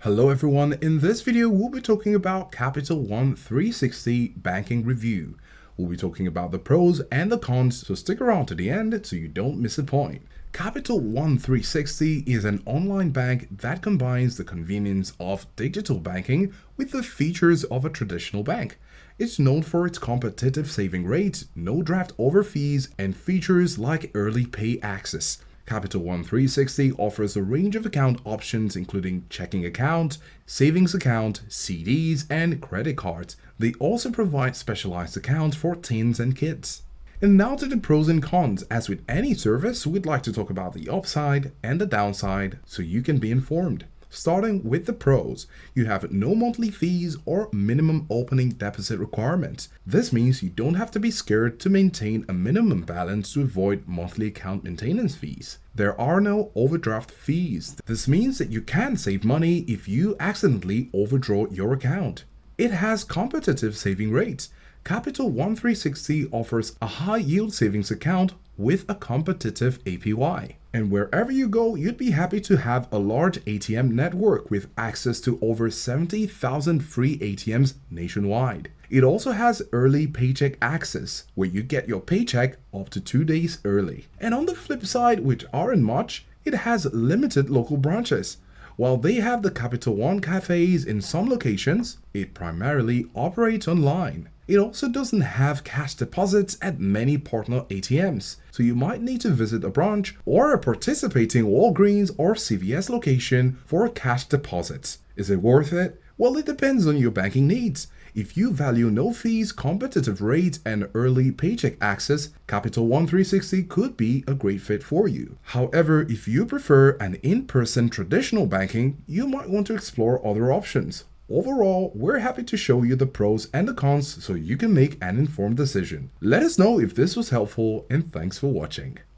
Hello everyone, in this video we'll be talking about Capital One 360 Banking Review. We'll be talking about the pros and the cons, so stick around to the end so you don't miss a point. Capital One 360 is an online bank that combines the convenience of digital banking with the features of a traditional bank. It's known for its competitive saving rates, no draft over fees, and features like early pay access. Capital One 360 offers a range of account options including checking account, savings account, CDs, and credit cards. They also provide specialized accounts for teens and kids. And now to the pros and cons. As with any service, we'd like to talk about the upside and the downside so you can be informed. Starting with the pros, you have no monthly fees or minimum opening deposit requirements. This means you don't have to be scared to maintain a minimum balance to avoid monthly account maintenance fees. There are no overdraft fees. This means that you can save money if you accidentally overdraw your account. It has competitive saving rates. Capital One 360 offers a high yield savings account with a competitive APY. And wherever you go, you'd be happy to have a large ATM network with access to over 70,000 free ATMs nationwide. It also has early paycheck access, where you get your paycheck up to 2 days early. And on the flip side, which aren't much, it has limited local branches. While they have the Capital One cafes in some locations, it primarily operates online. It also doesn't have cash deposits at many partner ATMs, so you might need to visit a branch or a participating Walgreens or CVS location for cash deposits. Is it worth it? Well, it depends on your banking needs. If you value no fees, competitive rates, and early paycheck access, Capital One 360 could be a great fit for you. However, if you prefer an in-person traditional banking, you might want to explore other options. Overall, we're happy to show you the pros and the cons so you can make an informed decision. Let us know if this was helpful, and thanks for watching.